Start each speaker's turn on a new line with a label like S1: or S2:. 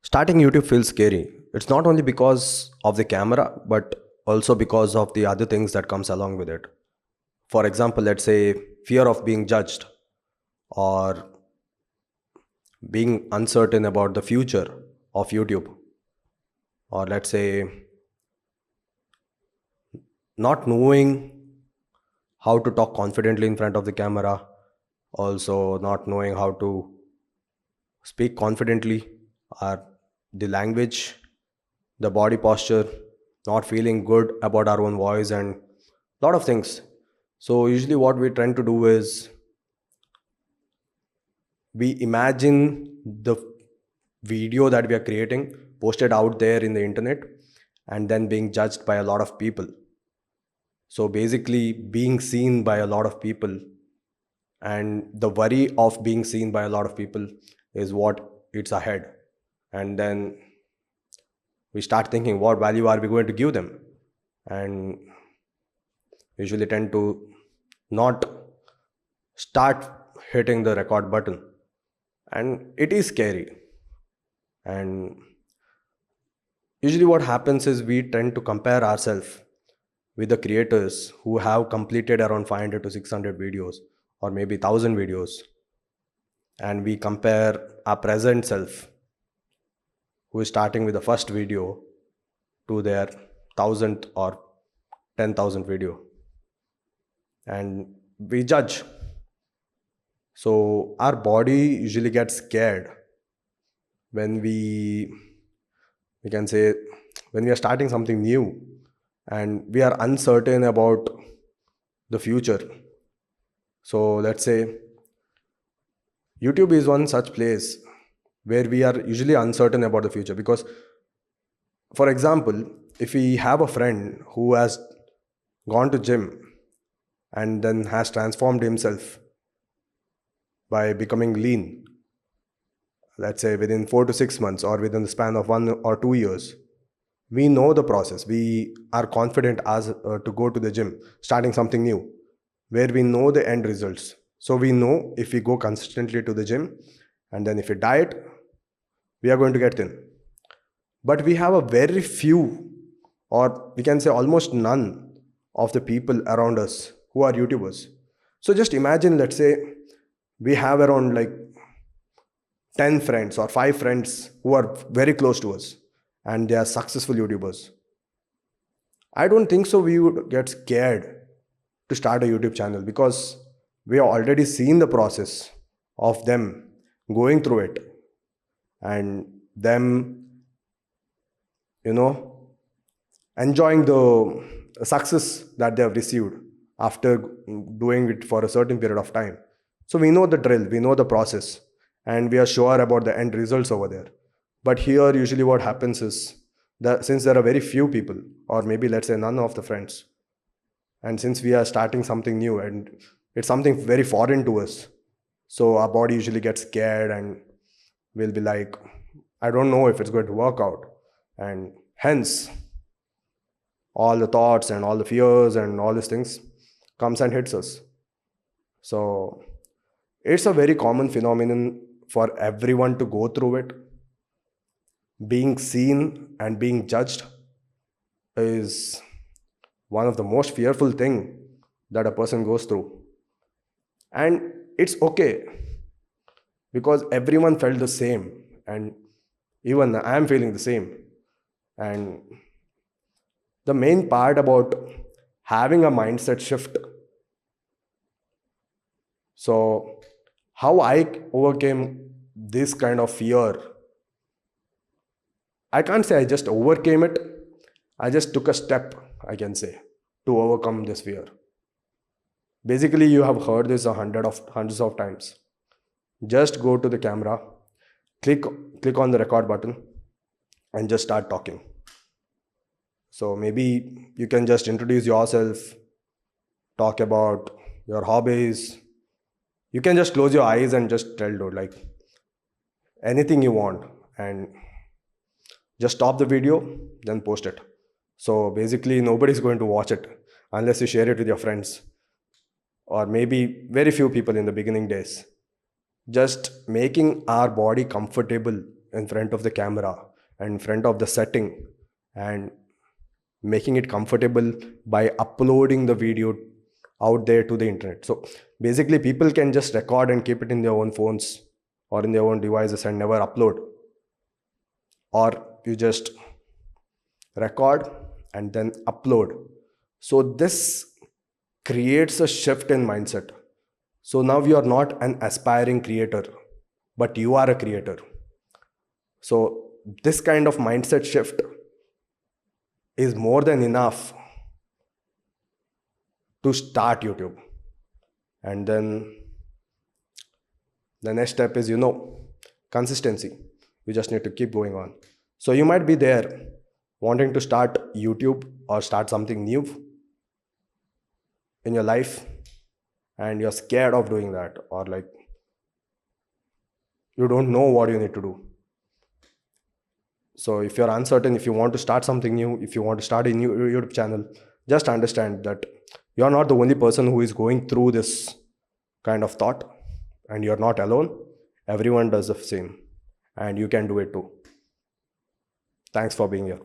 S1: Starting YouTube feels scary. It's not only because of the camera, but also because of the other things that comes along with it. For example, let's say fear of being judged or being uncertain about the future of YouTube, or let's say not knowing how to talk confidently in front of the camera, also not knowing how to speak confidently, or the language, the body posture, not feeling good about our own voice, and lot of things. So usually what we tend to do is we imagine the video that we are creating posted out there in the internet and then being judged by a lot of people. So basically being seen by a lot of people, and the worry of being seen by a lot of people is what it's ahead. And then we start thinking what value are we going to give them, and usually tend to not start hitting the record button. And it is scary. And usually what happens is we tend to compare ourselves with the creators who have completed around 500 to 600 videos, or maybe 1000 videos, and we compare our present self who is starting with the first video to their 1000th or 10,000 video, and we judge. So our body usually gets scared when we can say when we are starting something new and we are uncertain about the future. So let's say YouTube is one such place where we are usually uncertain about the future, because for example, if we have a friend who has gone to gym and then has transformed himself by becoming lean, let's say within 4 to 6 months or within the span of 1 or 2 years, we know the process. We are confident as to go to the gym starting something new, where we know the end results. So we know if we go consistently to the gym and then if we diet, we are going to get thin. But we have a very few, or we can say almost none, of the people around us who are YouTubers. So just imagine, let's say we have around like 10 friends or 5 friends who are very close to us and they are successful YouTubers. I don't think so we would get scared to start a YouTube channel, because we have already seen the process of them going through it, and them, you know, enjoying the success that they have received after doing it for a certain period of time. So we know the drill, we know the process, and we are sure about the end results over there. But here, usually what happens is that since there are very few people, or maybe let's say none of the friends, and since we are starting something new and it's something very foreign to us, so our body usually gets scared and will be like, I don't know if it's going to work out. And hence, all the thoughts and all the fears and all these things comes and hits us. So it's a very common phenomenon for everyone to go through it. Being seen and being judged is one of the most fearful thing that a person goes through. And it's okay, because everyone felt the same, and even I am feeling the same. And the main part about having a mindset shift. So how I overcame this kind of fear, I can't say I just overcame it. I just took a step, I can say, to overcome this fear. Basically, you have heard this hundreds of times. Just go to the camera, click click on the record button, and just start talking. So maybe you can just introduce yourself, talk about your hobbies. You can just close your eyes and just tell dude like anything you want, and just stop the video, then post it. So basically nobody's going to watch it unless you share it with your friends, or maybe very few people in the beginning days. Just making our body comfortable in front of the camera and in front of the setting and making it comfortable by uploading the video out there to the internet. So basically people can just record and keep it in their own phones or in their own devices and never upload, or you just record and then upload. So this creates a shift in mindset. So now you are not an aspiring creator, but you are a creator. So this kind of mindset shift is more than enough to start YouTube. And then the next step is, consistency. You just need to keep going on. So you might be there wanting to start YouTube or start something new in your life, and you're scared of doing that, or like you don't know what you need to do. So if you're uncertain, if you want to start something new, if you want to start a new YouTube channel, just understand that you're not the only person who is going through this kind of thought, and you're not alone. Everyone does the same, and you can do it too. Thanks for being here.